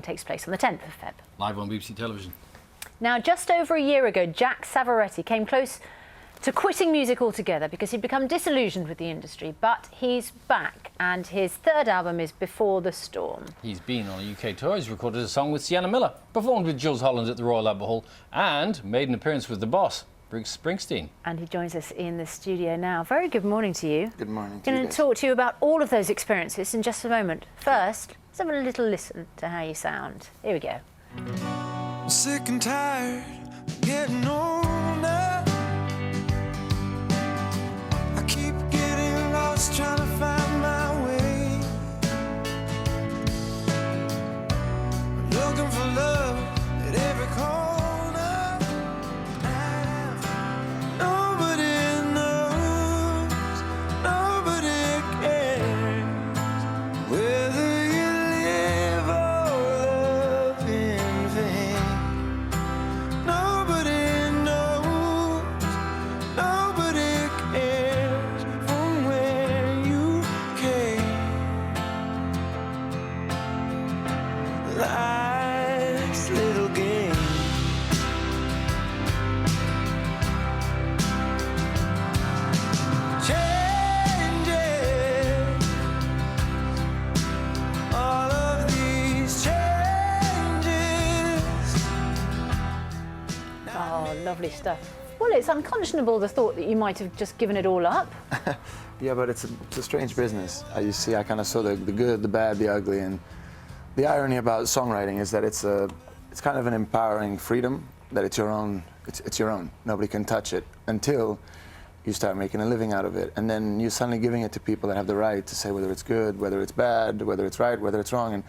takes place on the 10th of Feb. Live on BBC Television. Now, just over a year ago, Jack Savoretti came close to quitting music altogether because he'd become disillusioned with the industry, but he's back, and his third album is Before the Storm. He's been on a UK tour. He's recorded a song with Sienna Miller, performed with Jules Holland at the Royal Albert Hall, and made an appearance with the boss, Bruce Springsteen. And he joins us in the studio now. Very good morning to you. Good morning. I'm going to talk to you about all of those experiences in just a moment. First, let's have a little listen to how you sound. Here we go. I'm sick and tired of getting older. I keep getting lost trying to find my way. Looking for love at every corner. Nobody knows, nobody cares whether you live or love in vain. Nobody knows, nobody cares from where you came. Life's little game. Changes, all of these changes. Oh, lovely stuff. Well, it's unconscionable, the thought that you might have just given it all up. Yeah, but it's a strange business. You see, I kind of saw the good, the bad, the ugly, and the irony about songwriting is that it's kind of an empowering freedom, that it's your own. It's your own. Nobody can touch it until you start making a living out of it, and then you're suddenly giving it to people that have the right to say whether it's good, whether it's bad, whether it's right, whether it's wrong. And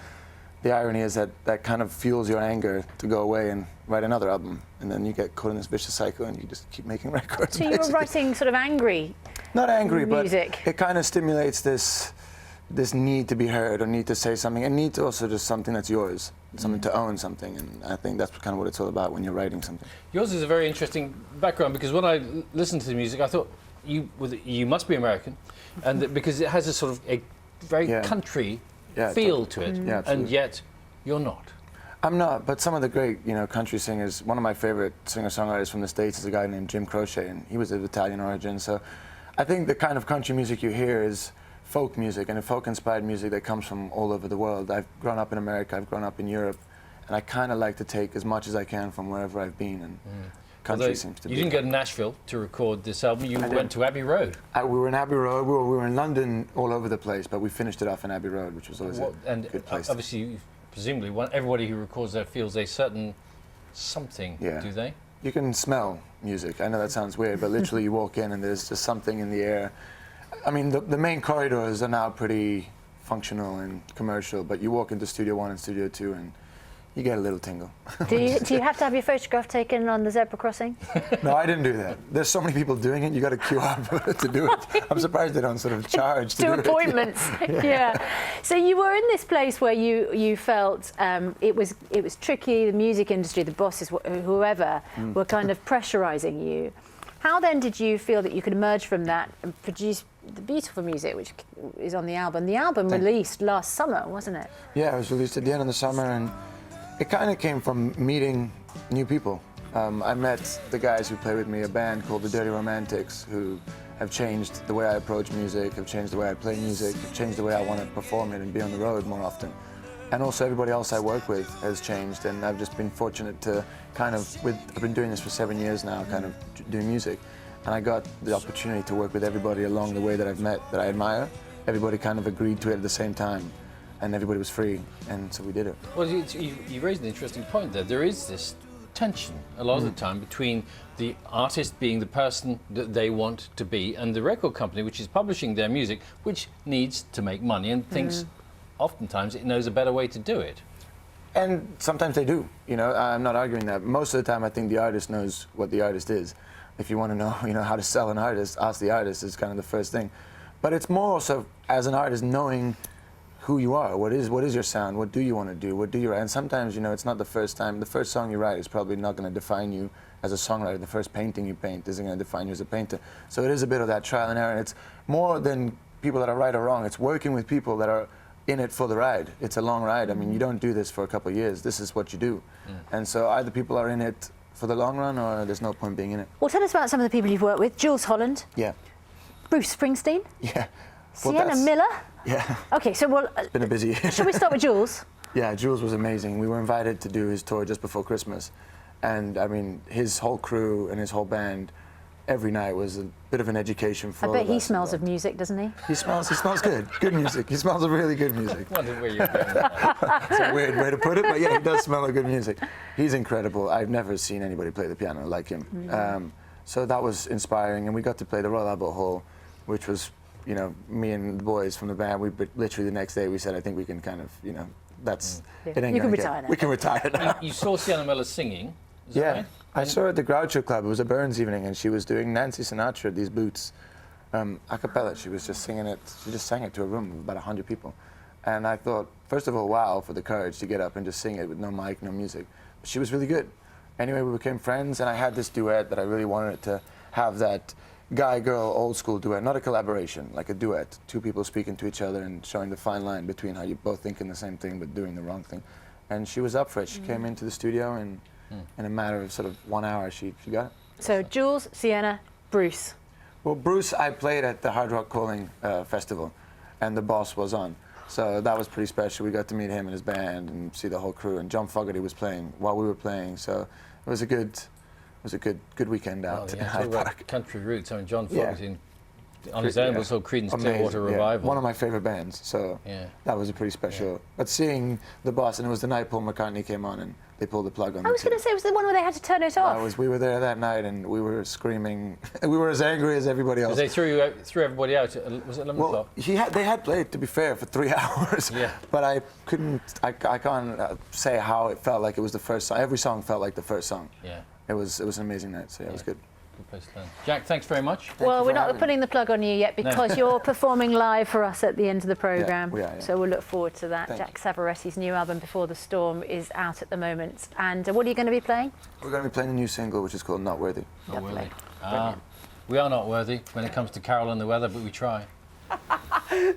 the irony is that that kind of fuels your anger to go away and write another album, and then you get caught in this vicious cycle, and you just keep making records. So you were basically. writing sort of angry Not angry, music. but it kind of stimulates this need to be heard or need to say something, and need to also just something that's yours, something to own something. And I think that's kind of what it's all about when you're writing something. Yours is a very interesting background, because when I listened to the music, I thought you must be American, and because it has a sort of a very country feel to it, and yet you're not. I'm not, but some of the great, country singers. One of my favorite singer-songwriters from the States is a guy named Jim Croce, and he was of Italian origin. So I think the kind of country music you hear is folk music, and a folk-inspired music that comes from all over the world. I've grown up in America, I've grown up in Europe, and I kind of like to take as much as I can from wherever I've been, and country seems to be. You didn't go to Nashville to record this album, you went to Abbey Road. We were in Abbey Road, we were in London, all over the place, but we finished it off in Abbey Road, which was always a good place. Obviously, presumably, everybody who records there feels a certain something, do they? You can smell music. I know that sounds weird, but literally you walk in and there's just something in the air. I mean, the main corridors are now pretty functional and commercial, but you walk into Studio 1 and Studio 2 and you get a little tingle. Do you have to have your photograph taken on the zebra crossing? No, I didn't do that. There's so many people doing it, you got to queue up to do it. I'm surprised they don't sort of charge to do appointments. it. Yeah. So you were in this place where you felt it was tricky, the music industry, the bosses, whoever, were kind of pressurizing you. How then did you feel that you could emerge from that and produce the beautiful music, which is on the album? The album released last summer, wasn't it? Yeah, it was released at the end of the summer, and it kind of came from meeting new people. I met the guys who play with me, a band called The Dirty Romantics, who have changed the way I approach music, have changed the way I play music, have changed the way I want to perform it and be on the road more often. And also everybody else I work with has changed, and I've just been fortunate to I've been doing this for 7 years now, kind of doing music, and I got the opportunity to work with everybody along the way that I've met, that I admire. Everybody kind of agreed to it at the same time, and everybody was free, and so we did it. Well, you raised an interesting point there. There is this tension a lot of the time between the artist being the person that they want to be and the record company, which is publishing their music, which needs to make money and thinks oftentimes it knows a better way to do it. And sometimes they do, I'm not arguing that. Most of the time I think the artist knows what the artist is. If you want to know, how to sell an artist, ask the artist is kind of the first thing. But it's more also, as an artist, knowing who you are. What is your sound? What do you want to do? What do you write? And sometimes, it's not the first time. The first song you write is probably not going to define you as a songwriter. The first painting you paint isn't going to define you as a painter. So it is a bit of that trial and error. And it's more than people that are right or wrong. It's working with people that are in it for the ride. It's a long ride. I mean, you don't do this for a couple of years. This is what you do. And so either people are in it for the long run or there's no point being in it. Well, tell us about some of the people you've worked with. Jules Holland, Yeah. Bruce Springsteen, Yeah. Sienna Miller. Yeah. Okay, so It's been a busy year. shall we start with Jules? Yeah, Jules was amazing. We were invited to do his tour just before Christmas. And I mean, his whole crew and his whole band, every night was a bit of an education for I all bet of he us smells of involved. music, doesn't he? He smells good. Good music. He smells of really good music. I wonder where you're going with that. It's a weird way to put it, but yeah, he does smell of good music. He's incredible. I've never seen anybody play the piano like him. So that was inspiring, and we got to play the Royal Albert Hall, which was, you know, me and the boys from the band. We literally the next day we said, I think we can kind of, you know, that's it ain't You can gonna retire get. now. We can retire now. You saw Sienna Miller singing. Is that Yeah, right? I saw her at the Groucho Club. It was a Burns evening, and she was doing Nancy Sinatra at these boots, a cappella. She was just singing it. She just sang it to a room of about 100 people, and I thought, first of all, wow, for the courage to get up and just sing it with no mic, no music. But she was really good. Anyway, we became friends, and I had this duet that I really wanted to have, that guy-girl old school duet, not a collaboration, like a duet. Two people speaking to each other and showing the fine line between how you both thinking the same thing but doing the wrong thing. And she was up for it. She came into the studio, and in a matter of sort of 1 hour, she got it. So Jules, Sienna, Bruce. Well, Bruce, I played at the Hard Rock Calling Festival, and the boss was on. So that was pretty special. We got to meet him and his band and see the whole crew. And John Fogerty was playing while we were playing. So it was a good weekend out Oh, in yeah, Hyde talk about Park. country roots. I mean, John Yeah. Fogerty on his own was called Creedence Amazing, Clearwater yeah. Revival. One of my favorite bands. So Yeah. that was a pretty special. But seeing the boss, and it was the night Paul McCartney came on and they pulled the plug on I the was going tape. to say, it was the one where they had to turn it off. We were there that night and we were screaming. We were as angry as everybody else. They threw everybody out. Was it 11 Well, o'clock? they had played, to be fair, for 3 hours. Yeah. But I can't say how it felt like it was the first song. Every song felt like the first song. Yeah. It was an amazing night, so yeah, it was good. Good place to learn. Jack, thanks very much. Well, you we're for not having putting the plug on you yet because you're performing live for us at the end of the programme. we are, yeah. So we'll look forward to that. Thank Jack Savoretti's new album, Before the Storm, is out at the moment. And what are you going to be playing? We're going to be playing a new single, which is called Not Worthy. Not Lovely. worthy. We are not worthy when it comes to Carol and the weather, but we try.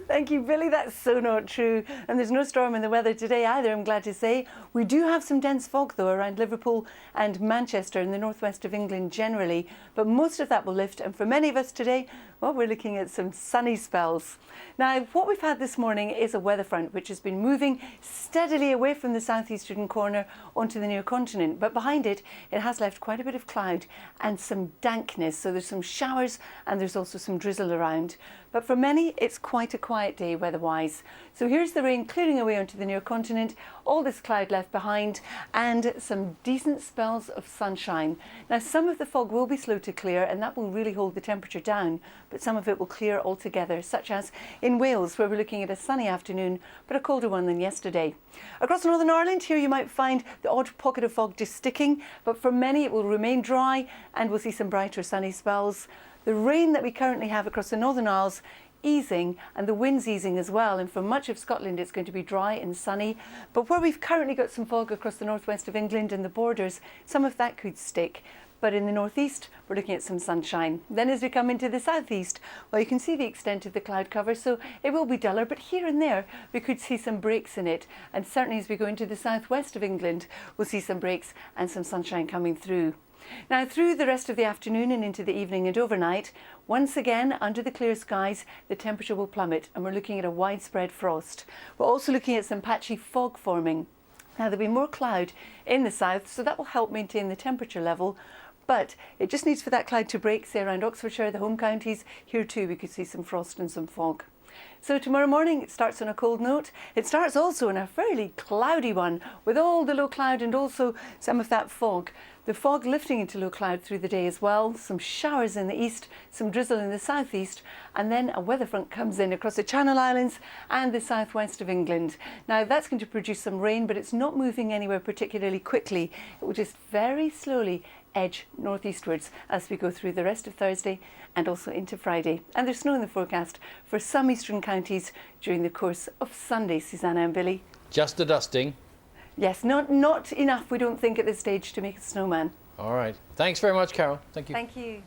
Thank you, Billy. That's so not true. And there's no storm in the weather today either, I'm glad to say. We do have some dense fog, though, around Liverpool and Manchester in the northwest of England generally. But most of that will lift. And for many of us today, well, we're looking at some sunny spells. Now, what we've had this morning is a weather front which has been moving steadily away from the southeastern corner onto the near continent. But behind it, it has left quite a bit of cloud and some dankness. So there's some showers and there's also some drizzle around. But for many, it's quite a quiet day weather-wise. So here's the rain clearing away onto the near continent, all this cloud left behind, and some decent spells of sunshine. Now, some of the fog will be slow to clear, and that will really hold the temperature down, but some of it will clear altogether, such as in Wales, where we're looking at a sunny afternoon, but a colder one than yesterday. Across Northern Ireland, here you might find the odd pocket of fog just sticking, but for many it will remain dry, and we'll see some brighter sunny spells. The rain that we currently have across the Northern Isles easing, and the winds easing as well, and for much of Scotland it's going to be dry and sunny, but where we've currently got some fog across the northwest of England and the borders, some of that could stick. But in the northeast, we're looking at some sunshine. Then as we come into the southeast, well, you can see the extent of the cloud cover, so it will be duller, but here and there we could see some breaks in it. And certainly as we go into the southwest of England, we'll see some breaks and some sunshine coming through. Now, through the rest of the afternoon and into the evening and overnight, once again, under the clear skies, the temperature will plummet and we're looking at a widespread frost. We're also looking at some patchy fog forming. Now, there'll be more cloud in the south, so that will help maintain the temperature level. But it just needs for that cloud to break, say around Oxfordshire, the home counties. Here too, we could see some frost and some fog. So tomorrow morning it starts on a cold note. It starts also on a fairly cloudy one with all the low cloud and also some of that fog. The fog lifting into low cloud through the day as well. Some showers in the east, some drizzle in the southeast, and then a weather front comes in across the Channel Islands and the southwest of England. Now that's going to produce some rain, but it's not moving anywhere particularly quickly. It will just very slowly edge northeastwards as we go through the rest of Thursday and also into Friday. And there's snow in the forecast for some eastern counties during the course of Sunday, Susanna and Billy. Just a dusting. Yes, not enough, we don't think, at this stage to make a snowman. All right. Thanks very much, Carol. Thank you. Thank you.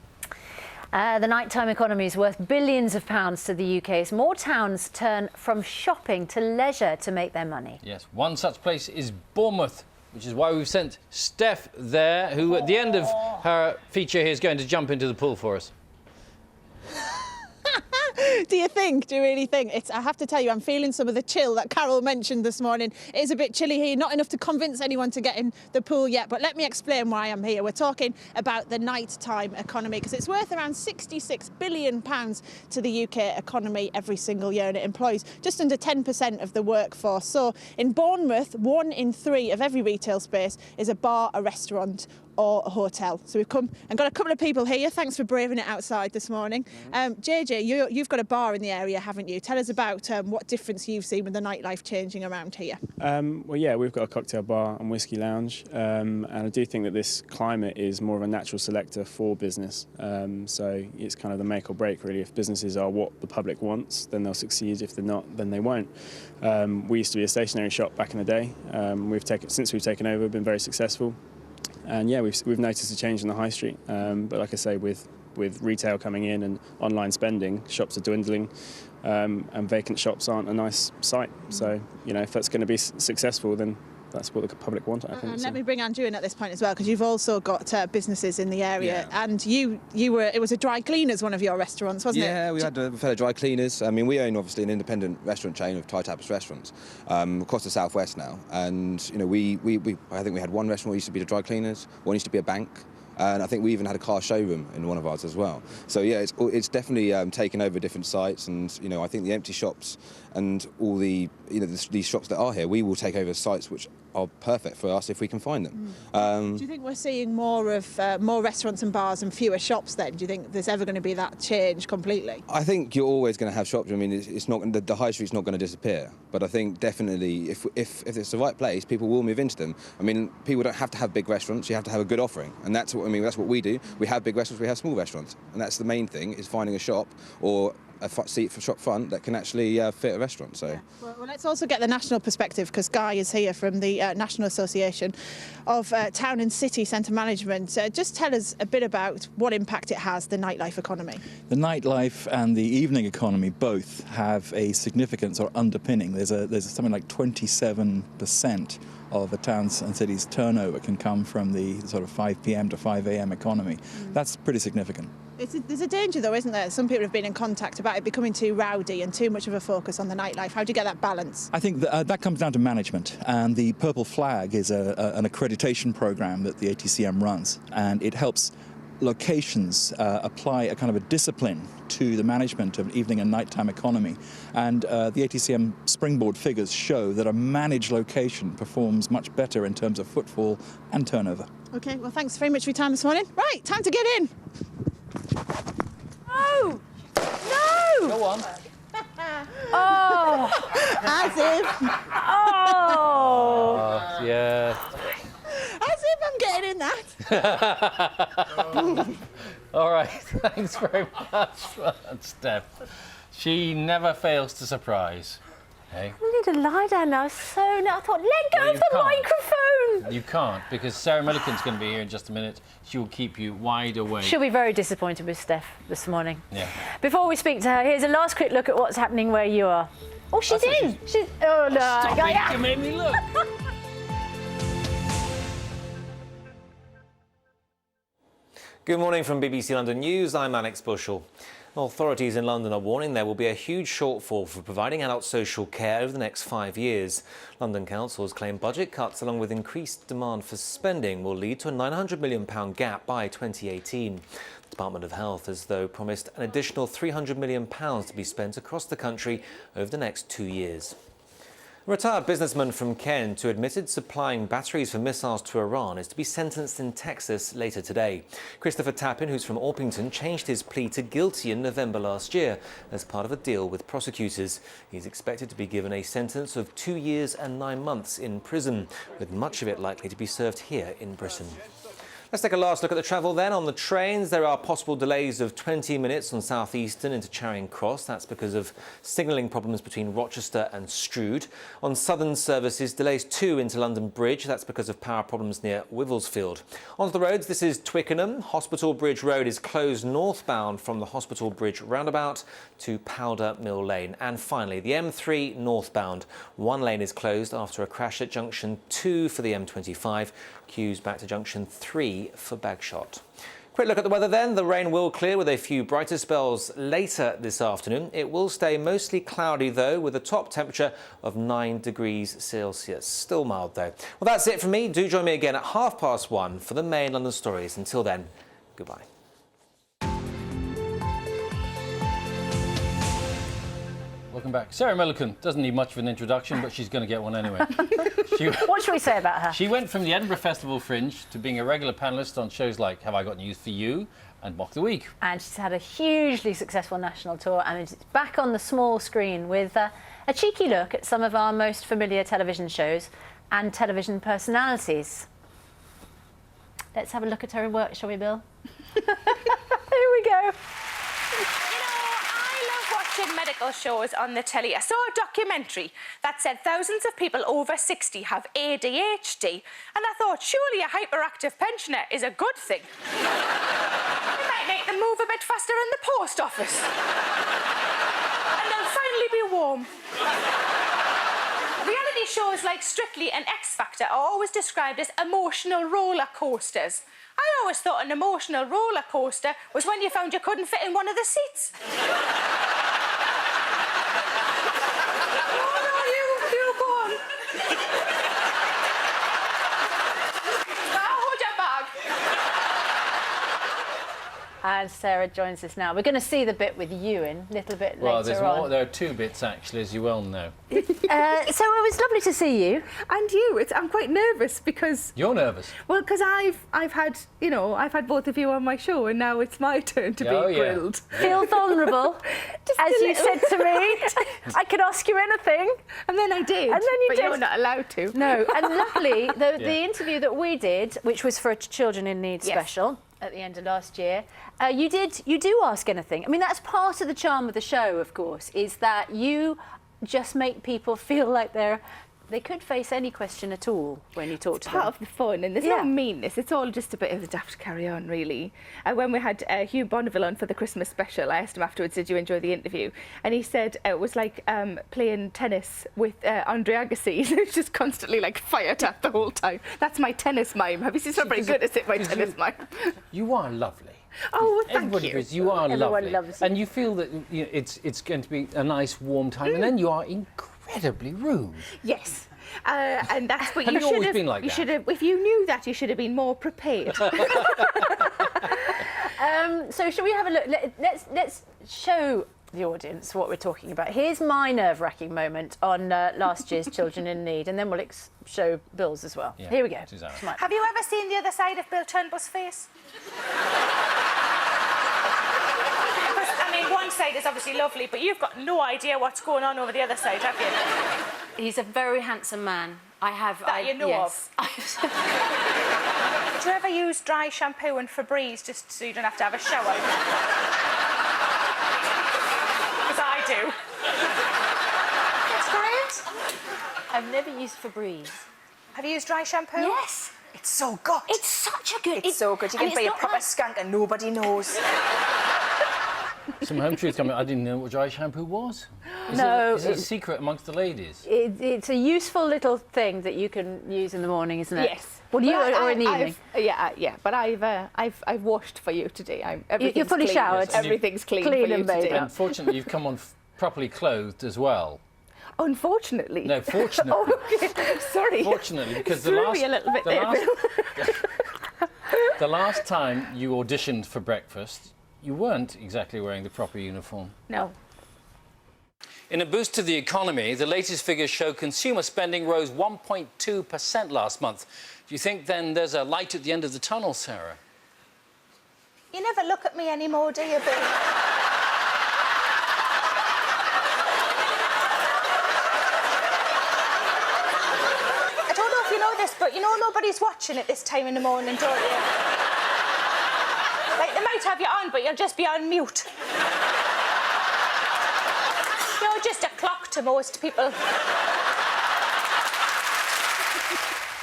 The nighttime economy is worth billions of pounds to the UK as more towns turn from shopping to leisure to make their money. Yes, one such place is Bournemouth, which is why we've sent Steph there, who at the end of her feature here is going to jump into the pool for us. Do you really think? I have to tell you, I'm feeling some of the chill that Carol mentioned this morning. It is a bit chilly here, not enough to convince anyone to get in the pool yet, but let me explain why I'm here. We're talking about the nighttime economy, because it's worth around £66 billion to the UK economy every single year, and it employs just under 10% of the workforce. So in Bournemouth, 1 in 3 of every retail space is a bar, a restaurant or a hotel. So we've come and got a couple of people here. Thanks for braving it outside this morning. JJ, you've got a bar in the area, haven't you? Tell us about what difference you've seen with the nightlife changing around here. Well, yeah, we've got a cocktail bar and whiskey lounge, and I do think that this climate is more of a natural selector for business. So it's kind of the make or break, really. If businesses are what the public wants, then they'll succeed. If they're not, then they won't. We used to be a stationery shop back in the day. Since we've taken over, we've been very successful. And yeah, we've noticed a change in the high street. But like I say, with retail coming in and online spending, shops are dwindling, and vacant shops aren't a nice sight. So, if that's going to be successful, then that's what the public want, I think. And let me bring Andrew in at this point as well, because you've also got businesses in the area, and it was a dry cleaners, one of your restaurants, wasn't it? Yeah, we had a fellow dry cleaners. I mean, we own obviously an independent restaurant chain of Thai tapas restaurants across the southwest now, and I think we had one restaurant that used to be the dry cleaners, one used to be a bank. And I think we even had a car showroom in one of ours as well. So yeah, it's definitely taken over different sites, and I think the empty shops and all these shops that are here, we will take over sites which are perfect for us if we can find them. Do you think we're seeing more restaurants and bars and fewer shops then? Do you think there's ever going to be that change completely? I think you're always going to have shops. I mean, it's not the high street's not going to disappear. But I think definitely if it's the right place, people will move into them. I mean, people don't have to have big restaurants. You have to have a good offering, and that's what we do. We have big restaurants, we have small restaurants, and that's the main thing: is finding a shop or a seat for shop front that can actually fit a restaurant. So, yeah. Well, let's also get the national perspective, because Guy is here from the National Association of Town and City Centre Management. Just tell us a bit about what impact it has, the nightlife economy. The nightlife and the evening economy both have a significant sort of underpinning. There's something like 27% of a town's and city's turnover can come from the sort of 5 p.m. to 5 a.m. economy. That's pretty significant. There's a danger though, isn't there? Some people have been in contact about it becoming too rowdy and too much of a focus on the nightlife. How do you get that balance? I think that comes down to management, and the Purple Flag is an accreditation program that the ATCM runs, and it helps locations apply a kind of a discipline to the management of evening and nighttime economy. And the ATCM Springboard figures show that a managed location performs much better in terms of footfall and turnover. OK, well, thanks very much for your time this morning. Right, time to get in. No! No! Go on. Oh! As if. Oh! Yeah. As if I'm getting in that. All right, thanks very much for that, Steph. She never fails to surprise. Hey? I need to lie down now. I thought, let go of the microphone! You can't, because Sarah Millican's going to be here in just a minute. She will keep you wide awake. She'll be very disappointed with Steph this morning. Yeah. Before we speak to her, here's a last quick look at what's happening where you are. Oh, she's in! Oh, no. Stop it, you made me look. Good morning from BBC London News. I'm Alex Bushell. Authorities in London are warning there will be a huge shortfall for providing adult social care over the next 5 years. London councils claim budget cuts along with increased demand for spending will lead to a £900 million gap by 2018. The Department of Health has, though, promised an additional £300 million to be spent across the country over the next 2 years. A retired businessman from Kent who admitted supplying batteries for missiles to Iran is to be sentenced in Texas later today. Christopher Tappin, who's from Orpington, changed his plea to guilty in November last year as part of a deal with prosecutors. He's expected to be given a sentence of 2 years and 9 months in prison, with much of it likely to be served here in Britain. Let's take a last look at the travel then. On the trains, there are possible delays of 20 minutes on South Eastern into Charing Cross. That's because of signalling problems between Rochester and Strood. On Southern services, delays too into London Bridge. That's because of power problems near Wivelsfield. Onto the roads, this is Twickenham. Hospital Bridge Road is closed northbound from the Hospital Bridge roundabout to Powder Mill Lane. And finally, the M3 northbound. One lane is closed after a crash at junction 2 for the M25. Queues back to junction 3 for Bagshot. Quick look at the weather then. The rain will clear with a few brighter spells later this afternoon. It will stay mostly cloudy though, with a top temperature of 9 degrees Celsius. Still mild though. Well, that's it from me. Do join me again at 1:30 for the main London stories. Until then, goodbye. Welcome back. Sarah Millican doesn't need much of an introduction, but she's going to get one anyway. What should we say about her? She went from the Edinburgh Festival Fringe to being a regular panellist on shows like Have I Got News for You and Mock the Week. And she's had a hugely successful national tour, and it's back on the small screen with a cheeky look at some of our most familiar television shows and television personalities. Let's have a look at her work, shall we, Bill? Here we go. Watching medical shows on the telly. I saw a documentary that said thousands of people over 60 have ADHD, and I thought surely a hyperactive pensioner is a good thing. It might make them move a bit faster in the post office. And they'll finally be warm. Reality shows like Strictly and X Factor are always described as emotional roller coasters. I always thought an emotional roller coaster was when you found you couldn't fit in one of the seats. And Sarah joins us now. We're going to see the bit with Ewan a little bit later on. There are two bits, actually, as you well know. So it was lovely to see you. And you. I'm quite nervous because... You're nervous? Well, because I've had both of you on my show, and now it's my turn to be grilled. Feel vulnerable, as you said to me. I could ask you anything. And then I did. And then you but did. You're not allowed to. No. And luckily, the interview that we did, which was for a Children in Need special, at the end of last year, you do ask anything. I mean, that's part of the charm of the show, of course, is that you just make people feel like they could face any question at all when you talk to them. Part of the fun, and there's no meanness. It's all just a bit of a daft carry on, really. When we had Hugh Bonneville on for the Christmas special, I asked him afterwards, did you enjoy the interview? And he said it was like playing tennis with Andre Agassi. He was just constantly like fire tap the whole time. That's my tennis mime. Have you seen somebody good at it, my tennis mime? You are lovely. Oh, well, Everybody thank you. is. You are lovely. Loves you. And you feel that it's going to be a nice, warm time, and then you are incredibly rude. Yes. And that's what Have you you should always have. been like you that? should have. If you knew that, you should have been more prepared. So shall we have a look? Let's show the audience what we're talking about. Here's my nerve-wracking moment on last year's Children in Need, and then we'll show Bill's as well. Yeah. Here we go. Have you ever seen the other side of Bill Turnbull's face? I mean, one side is obviously lovely, but you've got no idea what's going on over the other side, have you? He's a very handsome man. You know of. Did you ever use dry shampoo and Febreze just so you don't have to have a shower? Because I do. It's great. I've never used Febreze. Have you used dry shampoo? Yes. It's so good. It's such a good... It's so good. You can be a proper skunk and nobody knows. Some home truth coming. I didn't know what dry shampoo was. Is it a secret amongst the ladies? It's a useful little thing that you can use in the morning, isn't it? Yes. Well, or in the evening? Yeah. But I've washed for you today. You're fully clean. showered. Everything's clean Clean for you and made today. up. Unfortunately, you've come on properly clothed as well. Unfortunately. No, fortunately. Oh, okay. Sorry. Fortunately, because the Threw me a little bit there, Bill. the last time you auditioned for breakfast, you weren't exactly wearing the proper uniform. No. In a boost to the economy, the latest figures show consumer spending rose 1.2% last month. Do you think then there's a light at the end of the tunnel, Sarah? You never look at me anymore, do you, Bill? I don't know if you know this, but But you know nobody's watching at this time in the morning, don't you? Like, they might have you on, but you'll just be on mute. You're just a clock to most people.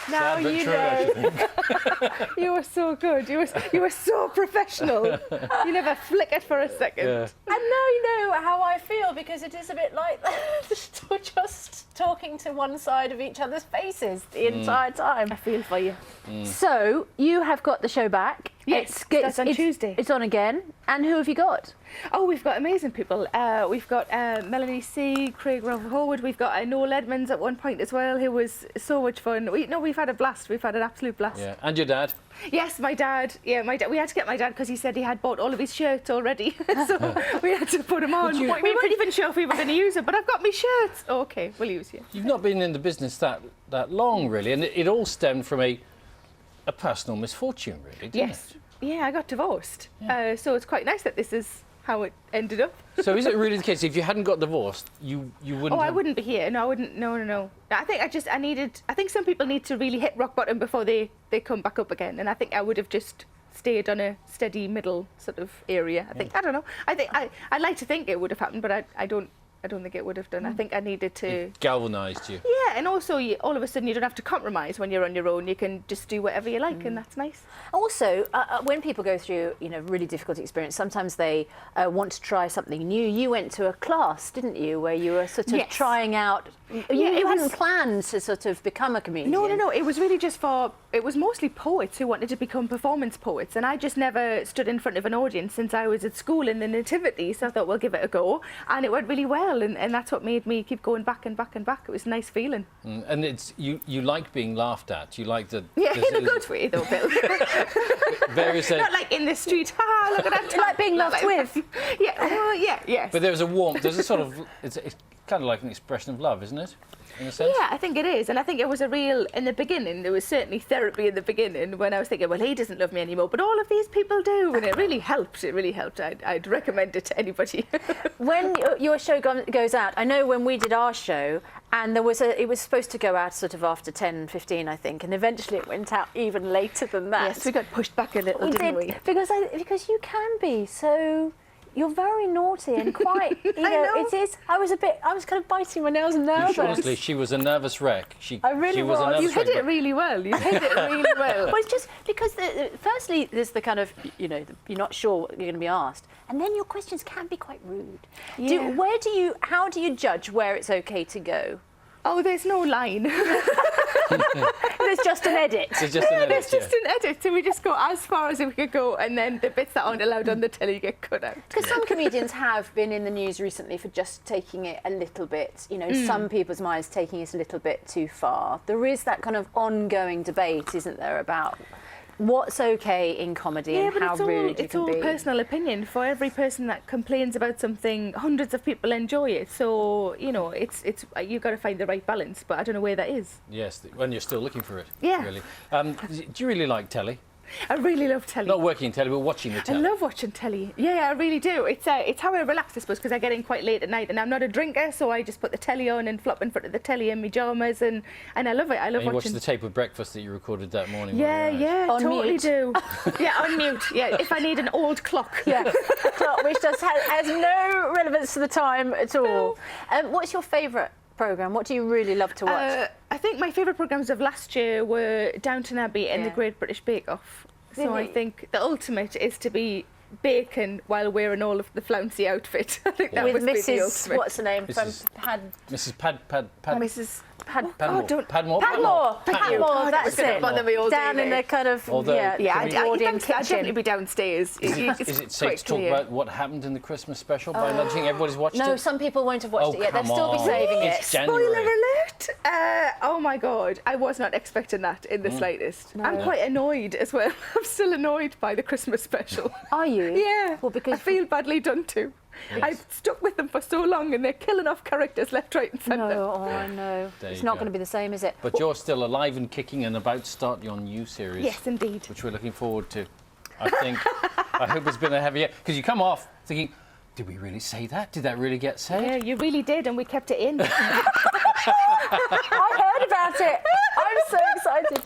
Now Sad but you true, know. You were so good. You were so professional. You never flickered for a second. Yeah. And now you know how I feel, because it is a bit like we're just talking to one side of each other's faces the entire time. I feel for you. So you have got the show back. Yes, that's on Tuesday. It's on again. And who have you got? Oh, we've got amazing people. We've got Melanie C, Craig Howard. We've got Noel Edmonds at one point as well, who was so much fun. We've had a blast. We've had an absolute blast. Yeah. And your dad? Yes, my dad. Yeah, my dad. We had to get my dad because he said he had bought all of his shirts already, so we had to put them on. We weren't even sure if we were going to use them, but I've got my shirts. Okay, we'll use you. You've not been in the business that long, really, and it all stemmed from a personal misfortune, really, didn't it? Yeah, I got divorced. So it's quite nice that this is how it ended up. So is it really the case, if you hadn't got divorced, you wouldn't I wouldn't be here. No, I wouldn't. No. I think some people need to really hit rock bottom before they come back up again. And I think I would have just stayed on a steady middle sort of area. I don't know. I'd like to think it would have happened, but I don't think it would have done. I think I needed to... It galvanised you. Yeah, and also all of a sudden you don't have to compromise when you're on your own. You can just do whatever you like, and that's nice. Also, when people go through, really difficult experience, sometimes they want to try something new. You went to a class, didn't you, where you were sort of trying out... You hadn't planned to sort of become a comedian. No. It was really just it was mostly poets who wanted to become performance poets, and I just never stood in front of an audience since I was at school in the Nativity, so I thought, we'll give it a go, and it went really well, and that's what made me keep going back and back and back. It was a nice feeling. And it's you like being laughed at. You like the... Yeah, in a good way, though, Bill. Not like in the street, look at that. You like being laughed with. Yes. But there's a warmth, there's a sort of... It's kind of like an expression of love, isn't it? In a sense? Yeah, I think it is. And I think it was in the beginning, there was certainly therapy in the beginning when I was thinking, well, he doesn't love me anymore, but all of these people do. And it really helped. I'd recommend it to anybody. When your show goes out, I know when we did our show, and it was supposed to go out sort of after 10:15, I think, and eventually it went out even later than that. Yes, we got pushed back a little, didn't we? Because you can be so... You're very naughty and quite, it is. I was kind of biting my nails and nervous. Honestly, she was a nervous wreck. She really was. You hid it really well. Well, it's just because, firstly, there's the kind of, you're not sure what you're going to be asked. And then your questions can be quite rude. Yeah. How do you judge where it's okay to go? Oh, there's no line. There's just an edit. There's just an edit. So we just go as far as we could go, and then the bits that aren't allowed on the telly get cut out. Because some comedians have been in the news recently for just taking it a little bit, some people's minds taking it a little bit too far. There is that kind of ongoing debate, isn't there, about what's okay in comedy and how rude you can be. It's all personal opinion. For every person that complains about something, hundreds of people enjoy it. So, it's you've got to find the right balance, but I don't know where that is. Yes, when you're still looking for it. Yeah. Really. Do you really like telly? I really love telly. Not working telly, but watching the telly. I love watching telly. Yeah, I really do. It's how I relax, I suppose, because I get in quite late at night, and I'm not a drinker, so I just put the telly on and flop in front of the telly in my pyjamas, and I love it. I love watching. You watched the tape of breakfast that you recorded that morning. Yeah, on totally mute. do. Yeah, on mute. Yeah, if I need an old clock. Yeah, clock which has no relevance to the time at all. No. What's your favourite programme? What do you really love to watch? I think my favourite programmes of last year were Downton Abbey and the Great British Bake Off. So I think the ultimate is to be bacon while wearing all of the flouncy outfit. I think that with was Mrs. the ultimate. What's the name from Mrs. Padmore. Mrs. Padmore. Padmore, that's it. Down in the kind of I'd definitely be downstairs. Is it safe to talk about what happened in the Christmas special? By not think everybody's watched it? No, some people won't have watched it yet. They'll still be saving it. It's January. Spoiler alert! Oh my God, I was not expecting that in the slightest. No. I'm quite annoyed as well. I'm still annoyed by the Christmas special. Are you? Yeah. Well, because I feel badly done to. Yes. I've stuck with them for so long, and they're killing off characters left, right, and centre. I know. It's not going to be the same, is it? But you're still alive and kicking and about to start your new series. Yes, indeed. Which we're looking forward to. I think. I hope it's been a heavy year because you come off thinking, did we really say that? Did that really get said? Yeah, you really did, and we kept it in. I heard about it. I'm so excited.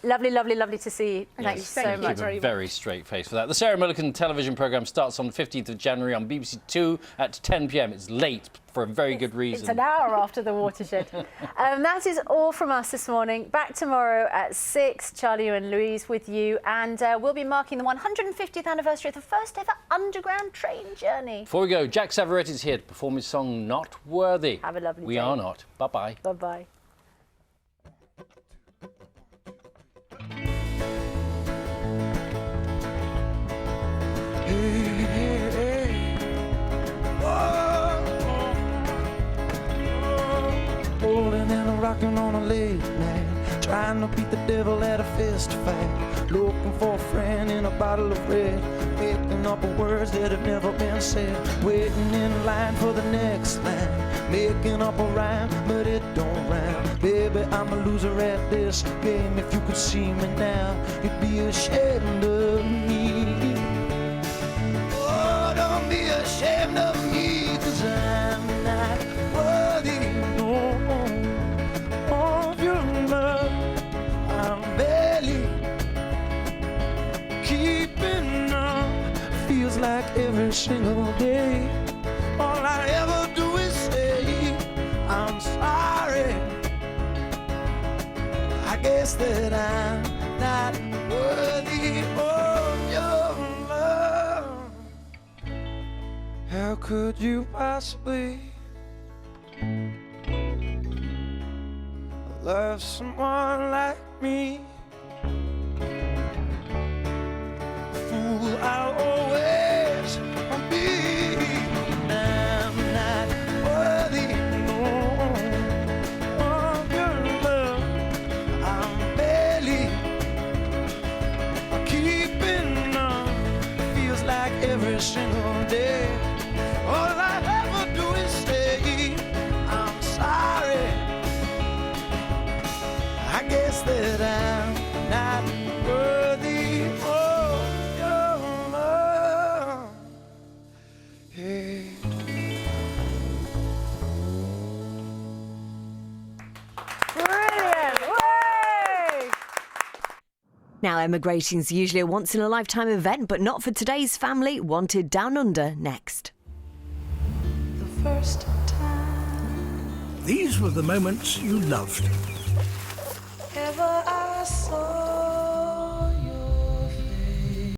Lovely, lovely, lovely to see you. Thank you so much. Keep a very straight face for that. The Sarah Millican television programme starts on the 15th of January on BBC Two at 10 p.m. It's late for a very good reason. It's an hour after the watershed. That is all from us this morning. Back tomorrow at 6. Charlie and Louise with you, and we'll be marking the 150th anniversary of the first ever underground train journey. Before we go, Jack Savoretti is here to perform his song Not Worthy. Have a lovely day. We are not. Bye-bye. Bye-bye. Rolling and rocking on a late night, trying to beat the devil at a fist fight, looking for a friend in a bottle of red, making up words that have never been said, waiting in line for the next line, making up a rhyme, but it don't rhyme. Baby, I'm a loser at this game. If you could see me now, you'd be ashamed of me. Oh, don't be ashamed of me, 'cause I'm not worthy, no, of your love. I'm barely keeping up. Feels like every single day, all I ever do is say I'm sorry. I guess that I'm not worthy of your love. How could you possibly love someone like me? Fool, I'll always be. I'm not worthy, no, of your love. I'm barely keeping on. Feels like every single day, all I ever do is say I'm sorry. I guess that I'm not worthy of your love. Hey. Brilliant! Way! Now, emigrating's usually a once-in-a-lifetime event, but not for today's family. Wanted Down Under next. The first time. These were the moments you loved.